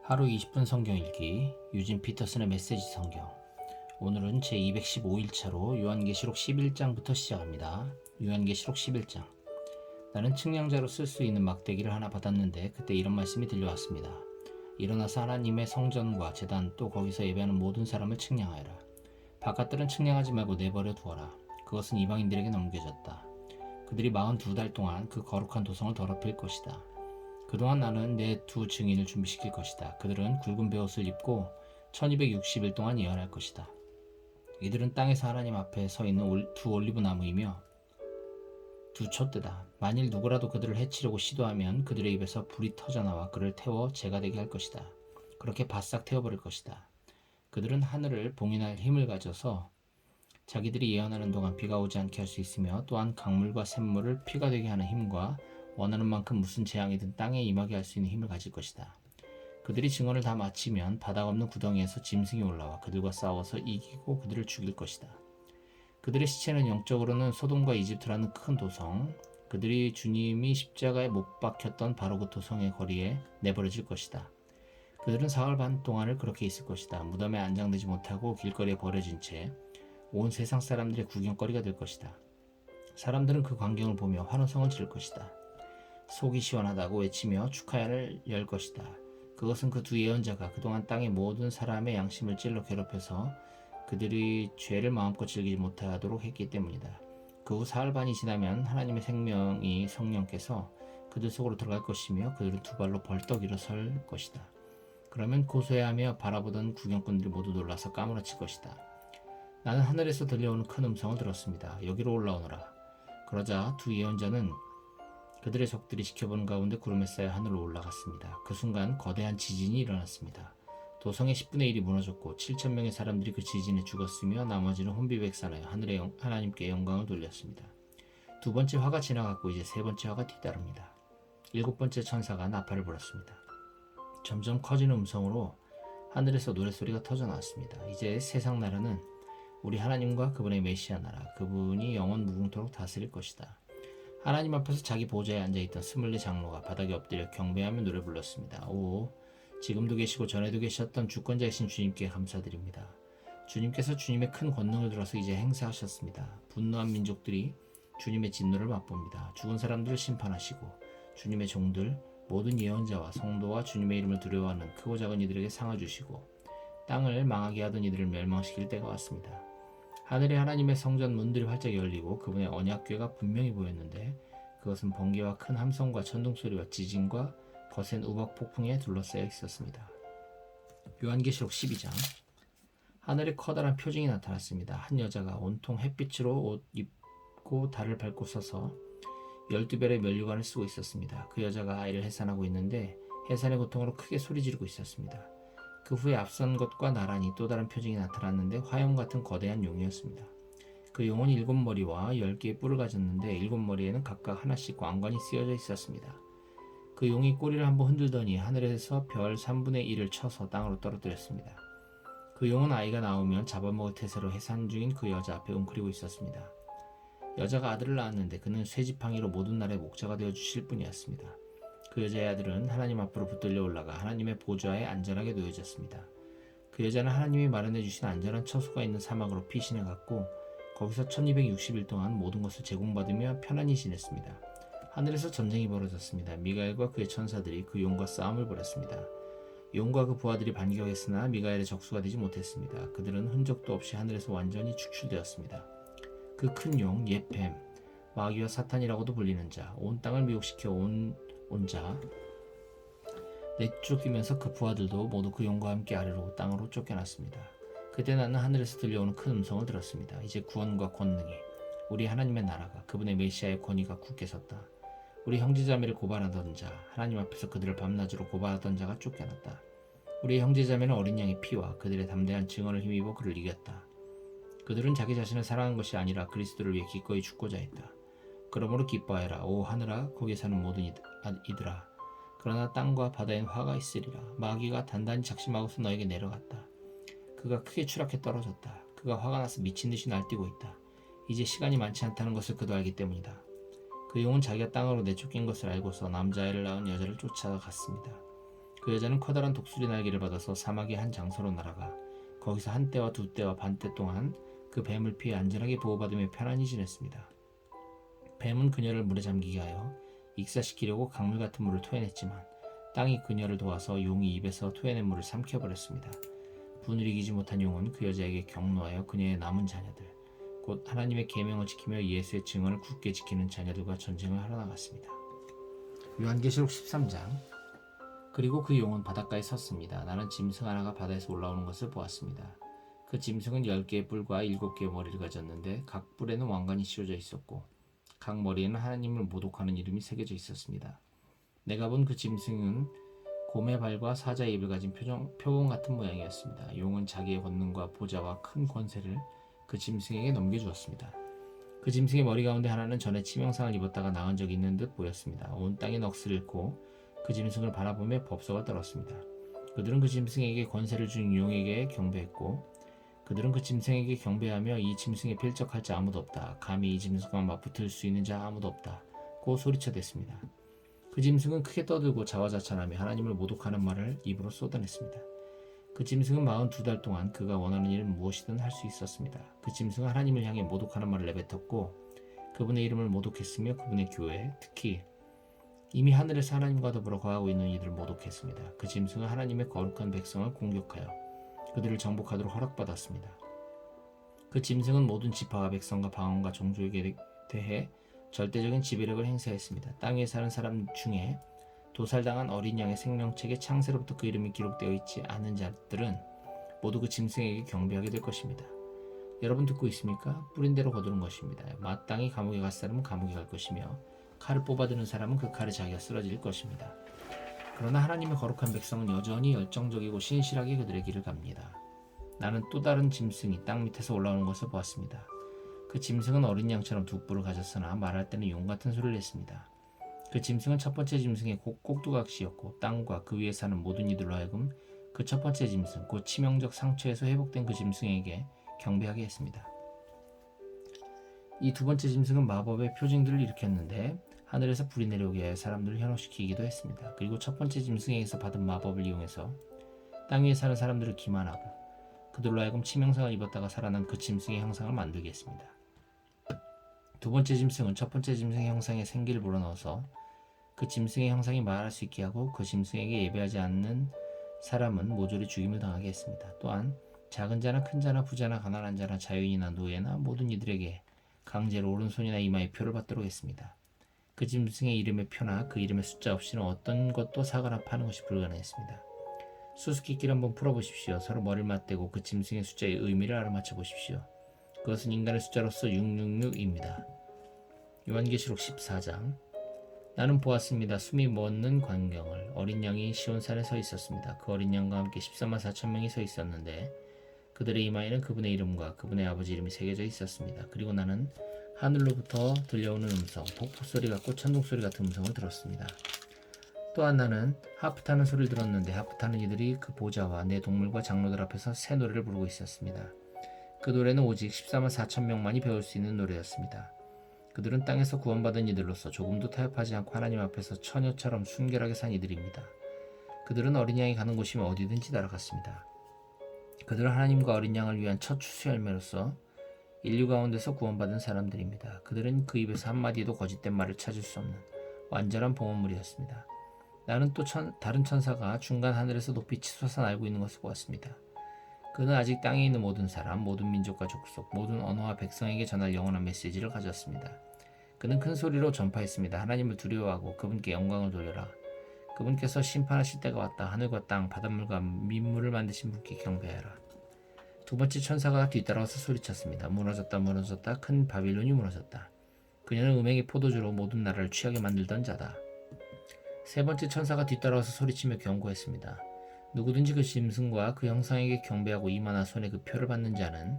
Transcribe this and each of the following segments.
하루 20분 성경 읽기 유진 피터슨의 메시지 성경. 오늘은 제215일차로 요한계시록 11장부터 시작합니다. 요한계시록 11장. 나는 측량자로 쓸 수 있는 막대기를 하나 받았는데 그때 이런 말씀이 들려왔습니다. 일어나서 하나님의 성전과 제단 또 거기서 예배하는 모든 사람을 측량하여라. 바깥들은 측량하지 말고 내버려 두어라. 그것은 이방인들에게 넘겨졌다. 그들이 42달 동안 그 거룩한 도성을 더럽힐 것이다. 그동안 나는 내 두 증인을 준비시킬 것이다. 그들은 굵은 베옷을 입고 1260일 동안 예언할 것이다. 이들은 땅에서 하나님 앞에 서 있는 두 올리브 나무이며 두 촛대다. 만일 누구라도 그들을 해치려고 시도하면 그들의 입에서 불이 터져나와 그를 태워 재가 되게 할 것이다. 그렇게 바싹 태워버릴 것이다. 그들은 하늘을 봉인할 힘을 가져서 자기들이 예언하는 동안 비가 오지 않게 할 수 있으며 또한 강물과 샘물을 피가 되게 하는 힘과 원하는 만큼 무슨 재앙이든 땅에 임하게 할 수 있는 힘을 가질 것이다. 그들이 증언을 다 마치면 바닥 없는 구덩이에서 짐승이 올라와 그들과 싸워서 이기고 그들을 죽일 것이다. 그들의 시체는 영적으로는 소돔과 이집트라는 큰 도성, 그들이 주님이 십자가에 못 박혔던 바로 그 도성의 거리에 내버려질 것이다. 그들은 사흘 반 동안을 그렇게 있을 것이다. 무덤에 안장되지 못하고 길거리에 버려진 채 온 세상 사람들의 구경거리가 될 것이다. 사람들은 그 광경을 보며 환호성을 지를 것이다. 속이 시원하다고 외치며 축하회를 열 것이다. 그것은 그 두 예언자가 그동안 땅의 모든 사람의 양심을 찔러 괴롭혀서 그들이 죄를 마음껏 즐기지 못하도록 했기 때문이다. 그 후 사흘 반이 지나면 하나님의 생명이 성령께서 그들 속으로 들어갈 것이며 그들은 두 발로 벌떡 일어설 것이다. 그러면 고소해하며 바라보던 구경꾼들이 모두 놀라서 까무러칠 것이다. 나는 하늘에서 들려오는 큰 음성을 들었습니다. 여기로 올라오너라. 그러자 두 예언자는 그들의 적들이 지켜보는 가운데 구름에 쌓여 하늘로 올라갔습니다. 그 순간 거대한 지진이 일어났습니다. 도성의 10분의 1이 무너졌고 7,000명의 사람들이 그 지진에 죽었으며 나머지는 혼비백산하여 하나님께 영광을 돌렸습니다. 두 번째 화가 지나갔고 이제 세 번째 화가 뒤따릅니다. 일곱 번째 천사가 나팔을 불었습니다. 점점 커지는 음성으로 하늘에서 노랫소리가 터져나왔습니다. 이제 세상 나라는 우리 하나님과 그분의 메시아 나라, 그분이 영원 무궁토록 다스릴 것이다. 하나님 앞에서 자기 보좌에 앉아있던 24 장로가 바닥에 엎드려 경배하며 노래 불렀습니다. 오, 지금도 계시고 전에도 계셨던 주권자이신 주님께 감사드립니다. 주님께서 주님의 큰 권능을 들어서 이제 행사하셨습니다. 분노한 민족들이 주님의 진노를 맛봅니다. 죽은 사람들을 심판하시고 주님의 종들, 모든 예언자와 성도와 주님의 이름을 두려워하는 크고 작은 이들에게 상을 주시고 땅을 망하게 하던 이들을 멸망시킬 때가 왔습니다. 하늘에 하나님의 성전 문들이 활짝 열리고 그분의 언약궤가 분명히 보였는데 그것은 번개와 큰 함성과 천둥소리와 지진과 거센 우박 폭풍에 둘러싸여 있었습니다. 요한계시록 12장. 하늘에 커다란 표징이 나타났습니다. 한 여자가 온통 햇빛으로 옷 입고 달을 밟고 서서 12별의 면류관을 쓰고 있었습니다. 그 여자가 아이를 해산하고 있는데 해산의 고통으로 크게 소리 지르고 있었습니다. 그 후에 앞선 것과 나란히 또 다른 표징이 나타났는데 화염 같은 거대한 용이었습니다. 그 용은 7머리와 10개의 뿔을 가졌는데 7머리에는 각각 하나씩 왕관이 쓰여져 있었습니다. 그 용이 꼬리를 한번 흔들더니 하늘에서 별 3분의 1을 쳐서 땅으로 떨어뜨렸습니다. 그 용은 아이가 나오면 잡아먹을 태세로 해산 중인 그 여자 앞에 웅크리고 있었습니다. 여자가 아들을 낳았는데 그는 쇠지팡이로 모든 나라의 목자가 되어주실 분이었습니다. 그 여자의 아들은 하나님 앞으로 붙들려 올라가 하나님의 보좌에 안전하게 놓여졌습니다. 그 여자는 하나님이 마련해 주신 안전한 처소가 있는 사막으로 피신해 갔고 거기서 1260일 동안 모든 것을 제공받으며 편안히 지냈습니다. 하늘에서 전쟁이 벌어졌습니다. 미가엘과 그의 천사들이 그 용과 싸움을 벌였습니다. 용과 그 부하들이 반격했으나 미가엘의 적수가 되지 못했습니다. 그들은 흔적도 없이 하늘에서 완전히 축출되었습니다. 그 큰 용, 옛뱀, 마귀와 사탄이라고도 불리는 자, 온 땅을 미혹시켜 온 자, 내쫓기면서 그 부하들도 모두 그 용과 함께 아래로 땅으로 쫓겨났습니다. 그때 나는 하늘에서 들려오는 큰 음성을 들었습니다. 이제 구원과 권능이 우리 하나님의 나라가 그분의 메시아의 권위가 굳게 섰다. 우리 형제자매를 고발하던 자, 하나님 앞에서 그들을 밤낮으로 고발하던 자가 쫓겨났다. 우리의 형제자매는 어린 양의 피와 그들의 담대한 증언을 힘입어 그를 이겼다. 그들은 자기 자신을 사랑한 것이 아니라 그리스도를 위해 기꺼이 죽고자 했다. 그러므로 기뻐하여라. 오 하늘아, 거기에 사는 모든 이들아. 그러나 땅과 바다엔 화가 있으리라. 마귀가 단단히 작심하고서 너에게 내려갔다. 그가 크게 추락해 떨어졌다. 그가 화가 나서 미친 듯이 날뛰고 있다. 이제 시간이 많지 않다는 것을 그도 알기 때문이다. 그 용은 자기가 땅으로 내쫓긴 것을 알고서 남자아이를 낳은 여자를 쫓아갔습니다. 그 여자는 커다란 독수리 날개를 받아서 사막의 한 장소로 날아가 거기서 한 때와 두 때와 반 때 동안 그 뱀을 피해 안전하게 보호받으며 편안히 지냈습니다. 뱀은 그녀를 물에 잠기게 하여 익사시키려고 강물 같은 물을 토해냈지만 땅이 그녀를 도와서 용이 입에서 토해낸 물을 삼켜버렸습니다. 분을 이기지 못한 용은 그 여자에게 경노하여 그녀의 남은 자녀들, 곧 하나님의 계명을 지키며 예수의 증언을 굳게 지키는 자녀들과 전쟁을 하러 나갔습니다. 요한계시록 13장. 그리고 그 용은 바닷가에 섰습니다. 나는 짐승 하나가 바다에서 올라오는 것을 보았습니다. 그 짐승은 10개의 뿔과 7개의 머리를 가졌는데 각 뿔에는 왕관이 씌워져 있었고 각 머리에는 하나님을 모독하는 이름이 새겨져 있었습니다. 내가 본 그 짐승은 곰의 발과 사자의 입을 가진 표범 같은 모양이었습니다. 용은 자기의 권능과 보좌와 큰 권세를 그 짐승에게 넘겨주었습니다. 그 짐승의 머리 가운데 하나는 전에 치명상을 입었다가 나은 적이 있는 듯 보였습니다. 온 땅이 넋을 잃고 그 짐승을 바라보며 법석을 떨었습니다. 그들은 그 짐승에게 권세를 준 용에게 경배했고 그들은 그 짐승에게 경배하며 이 짐승에 필적할 자 아무도 없다. 감히 이 짐승과 맞붙을 수 있는 자 아무도 없다. 고 소리쳐댔습니다. 그 짐승은 크게 떠들고 자화자찬하며 하나님을 모독하는 말을 입으로 쏟아냈습니다. 그 짐승은 42달 동안 그가 원하는 일은 무엇이든 할 수 있었습니다. 그 짐승은 하나님을 향해 모독하는 말을 내뱉었고 그분의 이름을 모독했으며 그분의 교회, 특히 이미 하늘에서 하나님과 더불어 거하고 있는 이들을 모독했습니다. 그 짐승은 하나님의 거룩한 백성을 공격하여 그들을 정복하도록 허락받았습니다. 그 짐승은 모든 지파와 백성과 방언과 종족에게 대해 절대적인 지배력을 행사했습니다. 땅에 사는 사람 중에 도살당한 어린 양의 생명책에 창세로부터 그 이름이 기록되어 있지 않은 자들은 모두 그 짐승에게 경배하게 될 것입니다. 여러분 듣고 있습니까? 뿌린 대로 거두는 것입니다. 마땅히 감옥에 갈 사람은 감옥에 갈 것이며 칼을 뽑아드는 사람은 그 칼에 자기가 쓰러질 것입니다. 그러나 하나님의 거룩한 백성은 여전히 열정적이고 신실하게 그들의 길을 갑니다. 나는 또 다른 짐승이 땅 밑에서 올라오는 것을 보았습니다. 그 짐승은 어린 양처럼 두 뿔을 가졌으나 말할 때는 용 같은 소리를 냈습니다. 그 짐승은 첫 번째 짐승의 꼭두각시였고 땅과 그 위에 사는 모든 이들로 하여금 그 첫 번째 짐승, 곧 치명적 상처에서 회복된 그 짐승에게 경배하게 했습니다. 이 두 번째 짐승은 마법의 표징들을 일으켰는데 하늘에서 불이 내려오게 하여 사람들을 현혹시키기도 했습니다. 그리고 첫 번째 짐승에게서 받은 마법을 이용해서 땅 위에 사는 사람들을 기만하고 그들로 하여금 치명상을 입었다가 살아난 그 짐승의 형상을 만들게 했습니다. 두 번째 짐승은 첫 번째 짐승의 형상에 생기를 불어넣어서 그 짐승의 형상이 말할 수 있게 하고 그 짐승에게 예배하지 않는 사람은 모조리 죽임을 당하게 했습니다. 또한 작은 자나 큰 자나 부자나 가난한 자나 자유인이나 노예나 모든 이들에게 강제로 오른손이나 이마에 표를 받도록 했습니다. 그 짐승의 이름의 표나 그 이름의 숫자 없이는 어떤 것도 사거나 파는 것이 불가능했습니다. 수수께끼를 한번 풀어보십시오. 서로 머리를 맞대고 그 짐승의 숫자의 의미를 알아맞혀 보십시오. 그것은 인간의 숫자로서 666입니다. 요한계시록 14장. 나는 보았습니다. 숨이 멎는 광경을. 어린 양이 시온산에 서 있었습니다. 그 어린 양과 함께 14만 4천 명이 서 있었는데 그들의 이마에는 그분의 이름과 그분의 아버지 이름이 새겨져 있었습니다. 그리고 나는 하늘로부터 들려오는 음성, 폭포소리 같고 천둥소리 같은 음성을 들었습니다. 또한 나는 하프 타는 소리를 들었는데 하프 타는 이들이 그 보좌와 내 동물과 장로들 앞에서 새 노래를 부르고 있었습니다. 그 노래는 오직 14만 4천 명만이 배울 수 있는 노래였습니다. 그들은 땅에서 구원받은 이들로서 조금도 타협하지 않고 하나님 앞에서 처녀처럼 순결하게 산 이들입니다. 그들은 어린 양이 가는 곳이면 어디든지 날아갔습니다. 그들은 하나님과 어린 양을 위한 첫 추수 열매로서 인류 가운데서 구원받은 사람들입니다. 그들은 그 입에서 한마디도 거짓된 말을 찾을 수 없는 완전한 봉헌물이었습니다. 나는 또 다른 천사가 중간 하늘에서 높이 치솟아 날고 있는 것을 보았습니다. 그는 아직 땅에 있는 모든 사람, 모든 민족과 족속, 모든 언어와 백성에게 전할 영원한 메시지를 가졌습니다. 그는 큰 소리로 전파했습니다. 하나님을 두려워하고 그분께 영광을 돌려라. 그분께서 심판하실 때가 왔다. 하늘과 땅, 바닷물과 민물을 만드신 분께 경배하라. 두 번째 천사가 뒤따라와서 소리쳤습니다. 무너졌다, 무너졌다. 큰 바빌론이 무너졌다. 그녀는 음행의 포도주로 모든 나라를 취하게 만들던 자다. 세 번째 천사가 뒤따라와서 소리치며 경고했습니다. 누구든지 그 짐승과 그 형상에게 경배하고 이마나 손에 그 표를 받는 자는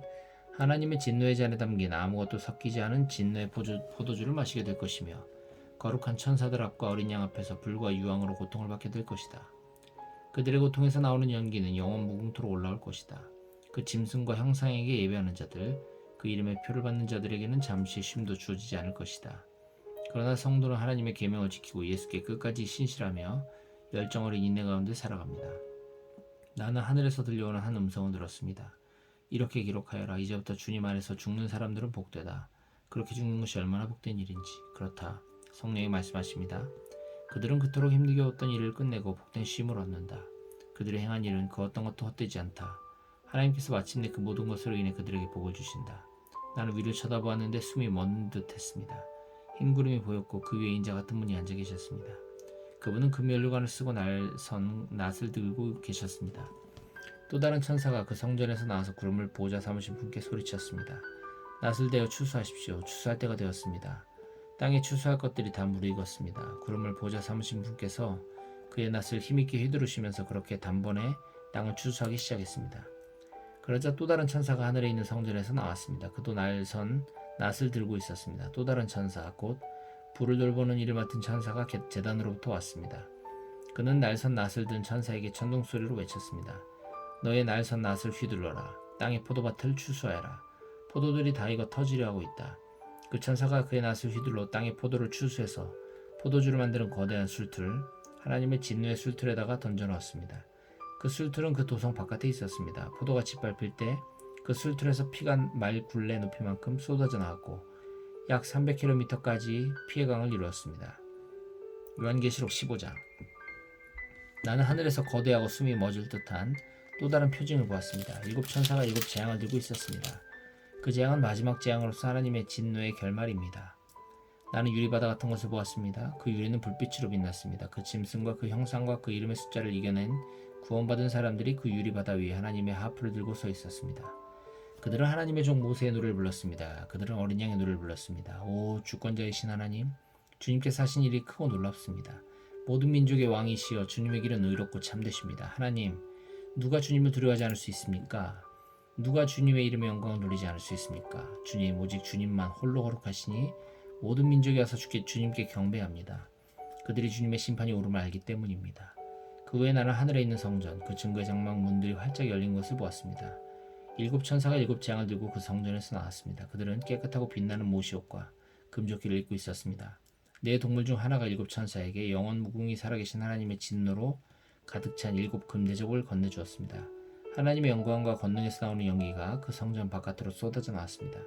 하나님의 진노의 잔에 담긴 아무것도 섞이지 않은 진노의 포도주를 마시게 될 것이며 거룩한 천사들 앞과 어린 양 앞에서 불과 유황으로 고통을 받게 될 것이다. 그들의 고통에서 나오는 연기는 영원 무궁토록 올라올 것이다. 그 짐승과 형상에게 예배하는 자들, 그 이름의 표를 받는 자들에게는 잠시 쉼도 주어지지 않을 것이다. 그러나 성도는 하나님의 계명을 지키고 예수께 끝까지 신실하며 열정 어린 인내 가운데 살아갑니다. 나는 하늘에서 들려오는 한 음성을 들었습니다. 이렇게 기록하여라. 이제부터 주님 안에서 죽는 사람들은 복되다. 그렇게 죽는 것이 얼마나 복된 일인지. 그렇다. 성령이 말씀하십니다. 그들은 그토록 힘들게 어떤 일을 끝내고 복된 쉼을 얻는다. 그들의 행한 일은 그 어떤 것도 헛되지 않다. 하나님께서 마침내 그 모든 것으로 인해 그들에게 복을 주신다. 나는 위를 쳐다보았는데 숨이 멎는 듯 했습니다. 흰 구름이 보였고 그 위에 인자 같은 분이 앉아 계셨습니다. 그분은 금면류관을 쓰고 낫을 들고 계셨습니다. 또 다른 천사가 그 성전에서 나와서 구름을 보호자 삼으신 분께 소리쳤습니다. 낫을 대어 추수하십시오. 추수할 때가 되었습니다. 땅에 추수할 것들이 다 무르익었습니다. 구름을 보호자 삼으신 분께서 그의 낫을 힘있게 휘두르시면서 그렇게 단번에 땅을 추수하기 시작했습니다. 그러자 또 다른 천사가 하늘에 있는 성전에서 나왔습니다. 그도 낫을 들고 있었습니다. 또 다른 천사, 곧 불을 돌보는 일을 맡은 천사가 제단으로부터 왔습니다. 그는 날선 낫을 든 천사에게 천둥소리로 외쳤습니다. 너의 날선 낫을 휘둘러라. 땅의 포도밭을 추수하여라. 포도들이 다 익어 터지려 하고 있다. 그 천사가 그의 낫을 휘둘러 땅의 포도를 추수해서 포도주를 만드는 거대한 술틀, 하나님의 진노의 술틀에다가 던져넣었습니다. 그 술틀은 그 도성 바깥에 있었습니다. 포도가 짓밟힐 때 그 술틀에서 피가 말 굴레 높이만큼 쏟아져 나왔고 약 300km까지 피해강을 이루었습니다. 요한계시록 15장. 나는 하늘에서 거대하고 숨이 멎을 듯한 또 다른 표징을 보았습니다. 7천사가 7재앙을 들고 있었습니다. 그 재앙은 마지막 재앙으로서 하나님의 진노의 결말입니다. 나는 유리바다 같은 것을 보았습니다. 그 유리는 불빛으로 빛났습니다. 그 짐승과 그 형상과 그 이름의 숫자를 이겨낸 구원받은 사람들이 그 유리바다 위에 하나님의 하프를 들고 서 있었습니다. 그들은 하나님의 종 모세의 노래를 불렀습니다. 그들은 어린 양의 노래를 불렀습니다. 오 주권자이신 하나님, 주님께서 하신 일이 크고 놀랍습니다. 모든 민족의 왕이시여 주님의 길은 의롭고 참되십니다. 하나님, 누가 주님을 두려워하지 않을 수 있습니까? 누가 주님의 이름의 영광을 누리지 않을 수 있습니까? 주님, 오직 주님만 홀로 거룩하시니 모든 민족이 와서 주님께 경배합니다. 그들이 주님의 심판이 오름을 알기 때문입니다. 그 후에 나는 하늘에 있는 성전, 그 증거의 장막 문들이 활짝 열린 것을 보았습니다. 7천사가 7재앙을 들고 그 성전에서 나왔습니다. 그들은 깨끗하고 빛나는 모시옷과 금조끼를 입고 있었습니다. 네 동물 중 하나가 7천사에게 영원 무궁히 살아계신 하나님의 진노로 가득 찬 7 금대접을 건네주었습니다. 하나님의 영광과 권능에서 나오는 연기가 그 성전 바깥으로 쏟아져 나왔습니다.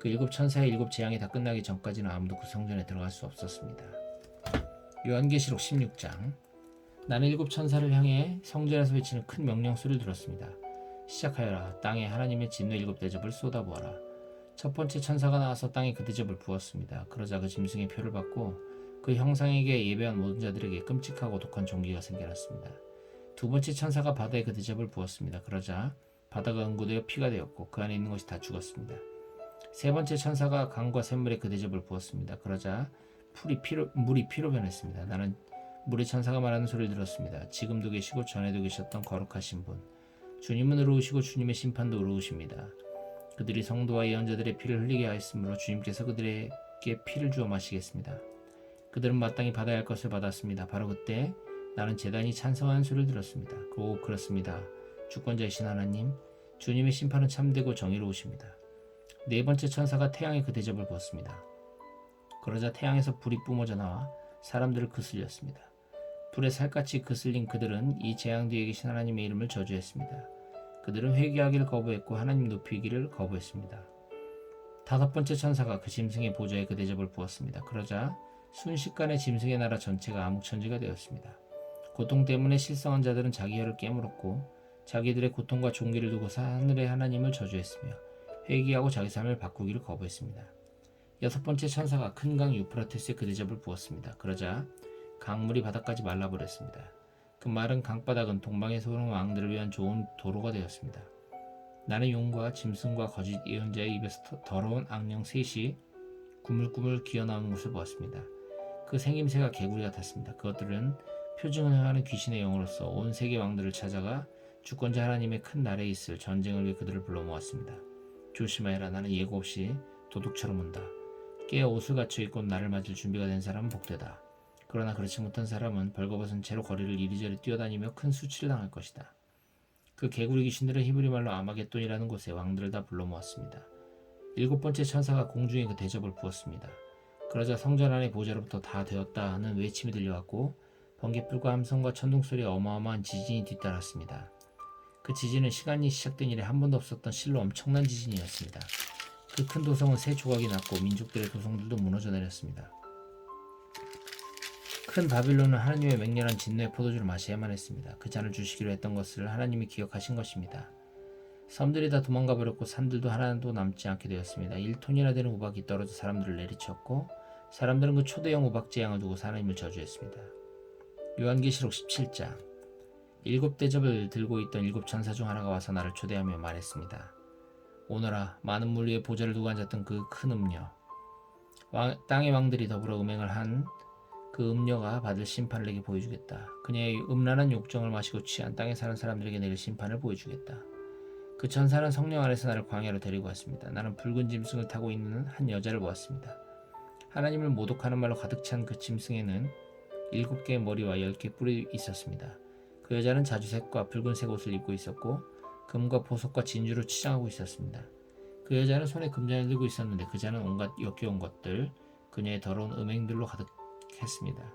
그 7천사의 7재앙이 다 끝나기 전까지는 아무도 그 성전에 들어갈 수 없었습니다. 요한계시록 16장. 나는 7천사를 향해 성전에서 외치는 큰 명령 소리를 들었습니다. 시작하여라. 땅에 하나님의 진노 7대접을 쏟아부어라. 첫 번째 천사가 나와서 땅에 그 대접을 부었습니다. 그러자 그 짐승의 표를 받고 그 형상에게 예배한 모든 자들에게 끔찍하고 독한 종기가 생겨났습니다. 두 번째 천사가 바다에 그 대접을 부었습니다. 그러자 바다가 응고되어 피가 되었고 그 안에 있는 것이 다 죽었습니다. 세 번째 천사가 강과 샘물에 그 대접을 부었습니다. 그러자 물이 피로 변했습니다. 나는 물의 천사가 말하는 소리를 들었습니다. 지금도 계시고 전에도 계셨던 거룩하신 분, 주님은 의로우시고 주님의 심판도 의로우십니다. 그들이 성도와 예언자들의 피를 흘리게 하였으므로 주님께서 그들에게 피를 주어 마시겠습니다. 그들은 마땅히 받아야 할 것을 받았습니다. 바로 그때 나는 제단이 찬성하는 소리를 들었습니다. 그렇습니다. 주권자이신 하나님, 주님의 심판은 참되고 정의로우십니다. 네 번째 천사가 태양에 그 대접을 부었습니다. 그러자 태양에서 불이 뿜어져 나와 사람들을 그슬렸습니다. 불에 살같이 그슬린 그들은 이 재앙 뒤에 계신 하나님의 이름을 저주했습니다. 그들은 회개하기를 거부했고 하나님 높이기를 거부했습니다. 다섯 번째 천사가 그 짐승의 보좌에 그 대접을 부었습니다. 그러자 순식간에 짐승의 나라 전체가 암흑천지가 되었습니다. 고통 때문에 실성한 자들은 자기 혀를 깨물었고 자기들의 고통과 종기를 두고 하늘의 하나님을 저주했으며 회개하고 자기 삶을 바꾸기를 거부했습니다. 여섯 번째 천사가 큰 강 유프라테스에 그 대접을 부었습니다. 그러자 강물이 바닥까지 말라버렸습니다. 그 마른 강바닥은 동방에서 오는 왕들을 위한 좋은 도로가 되었습니다. 나는 용과 짐승과 거짓 예언자의 입에서 더러운 악령 셋이 꾸물꾸물 기어나오는 것을 보았습니다. 그 생김새가 개구리 같았습니다. 그것들은 표징을 행하는 귀신의 영으로서 온 세계 왕들을 찾아가 주권자 하나님의 큰 날에 있을 전쟁을 위해 그들을 불러 모았습니다. 조심하여라. 나는 예고 없이 도둑처럼 온다. 깨어 옷을 갖춰 입고 나를 맞을 준비가 된 사람은 복되다. 그러나 그렇지 못한 사람은 벌거벗은 채로 거리를 이리저리 뛰어다니며 큰 수치를 당할 것이다. 그 개구리 귀신들은 히브리 말로 아마겟돈이라는 곳에 왕들을 다 불러 모았습니다. 일곱 번째 천사가 공중에 그 대접을 부었습니다. 그러자 성전 안의 보좌로부터 다 되었다 하는 외침이 들려왔고 번개불과 함성과 천둥소리에 어마어마한 지진이 뒤따랐습니다. 그 지진은 시간이 시작된 이래 한 번도 없었던 실로 엄청난 지진이었습니다. 그 큰 도성은 새 조각이 났고 민족들의 도성들도 무너져 내렸습니다. 큰 바빌론은 하나님의 맹렬한 진노의 포도주를 마셔야만 했습니다. 그 잔을 주시기로 했던 것을 하나님이 기억하신 것입니다. 섬들이 다 도망가 버렸고 산들도 하나도 남지 않게 되었습니다. 1톤이나 되는 우박이 떨어져 사람들을 내리쳤고 사람들은 그 초대형 우박 재앙을 두고 하나님을 저주했습니다. 요한계시록 17장. 7대접을 들고 있던 7천사 중 하나가 와서 나를 초대하며 말했습니다. 오너라, 많은 물 위에 보좌를 두고 앉았던 그 큰 음녀, 땅의 왕들이 더불어 음행을 한 그 음녀가 받을 심판을 내게 보여주겠다. 그녀의 음란한 욕정을 마시고 취한 땅에 사는 사람들에게 내릴 심판을 보여주겠다. 그 천사는 성령 안에서 나를 광야로 데리고 왔습니다. 나는 붉은 짐승을 타고 있는 한 여자를 보았습니다. 하나님을 모독하는 말로 가득 찬 그 짐승에는 7개의 머리와 10개의 뿔이 있었습니다. 그 여자는 자주색과 붉은색 옷을 입고 있었고 금과 보석과 진주로 치장하고 있었습니다. 그 여자는 손에 금잔을 들고 있었는데 그 잔은 온갖 역겨운 것들, 그녀의 더러운 음행들로 가득했습니다.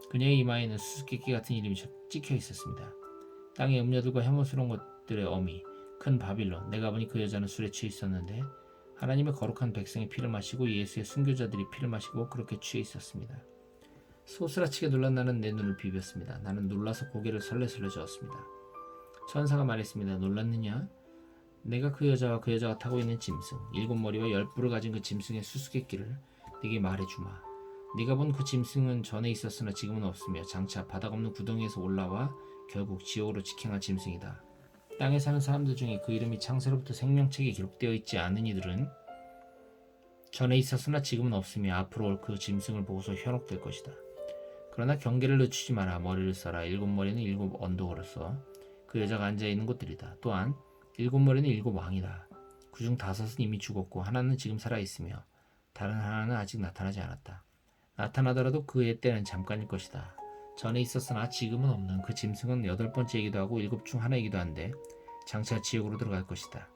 그녀의 이마에는 수수께끼 같은 이름이 찍혀 있었습니다. 땅의 음녀들과 혐오스러운 것들의 어미, 큰 바빌론. 내가 보니 그 여자는 술에 취해 있었는데 하나님의 거룩한 백성의 피를 마시고 예수의 순교자들이 피를 마시고 그렇게 취해 있었습니다. 소스라치게 놀란 나는 내 눈을 비볐습니다. 나는 놀라서 고개를 설레설레 저었습니다. 천사가 말했습니다. 놀랐느냐? 내가 그 여자와 그 여자가 타고 있는 짐승, 7머리와 10뿔을 가진 그 짐승의 수수께끼를 네게 말해주마. 네가 본 그 짐승은 전에 있었으나 지금은 없으며 장차 바닥 없는 구덩이에서 올라와 결국 지옥으로 직행할 짐승이다. 땅에 사는 사람들 중에 그 이름이 창세로부터 생명책에 기록되어 있지 않은 이들은 전에 있었으나 지금은 없으며 앞으로 올 그 짐승을 보고서 현혹될 것이다. 그러나 경계를 늦추지 마라. 머리를 써라. 7머리는 7 언덕으로서 그 여자가 앉아있는 곳들이다. 또한 7머리는 7 왕이다. 그중 5은 이미 죽었고 하나는 지금 살아있으며 다른 하나는 아직 나타나지 않았다. 나타나더라도 그의 때는 잠깐일 것이다. 전에 있었으나 지금은 없는 그 짐승은 8번째이기도 하고 7 중 하나이기도 한데 장차 지옥으로 들어갈 것이다.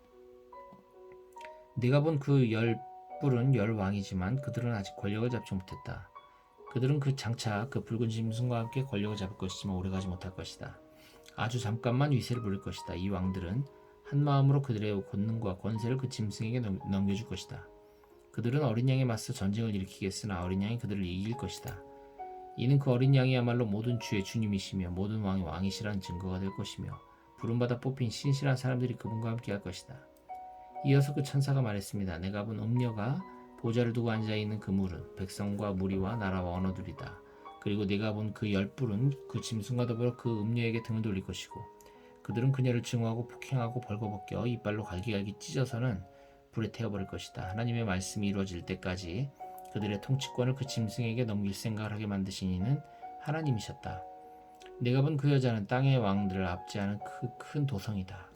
네가 본 그 10뿔은 10왕이지만 그들은 아직 권력을 잡지 못했다. 그들은 그 장차 그 붉은 짐승과 함께 권력을 잡을 것이지만 오래가지 못할 것이다. 아주 잠깐만 위세를 부릴 것이다. 이 왕들은 한 마음으로 그들의 권능과 권세를 그 짐승에게 넘겨줄 것이다. 그들은 어린 양에 맞서 전쟁을 일으키겠으나 어린 양이 그들을 이길 것이다. 이는 그 어린 양이야말로 모든 주의 주님이시며 모든 왕의 왕이시라는 증거가 될 것이며 부름받아 뽑힌 신실한 사람들이 그분과 함께 할 것이다. 이어서 그 천사가 말했습니다. 내가 본 음녀가 보좌를 두고 앉아있는 그 물은 백성과 무리와 나라와 언어들이다. 그리고 네가 본 그 10뿔은 그 짐승과 더불어 그 음녀에게 등을 돌릴 것이고 그들은 그녀를 증오하고 폭행하고 벌거벗겨 이빨로 갈기갈기 찢어서는 불에 태워버릴 것이다. 하나님의 말씀이 이루어질 때까지 그들의 통치권을 그 짐승에게 넘길 생각을 하게 만드신 이는 하나님이셨다. 내가 본 그 여자는 땅의 왕들을 압제하는 그 큰 도성이다.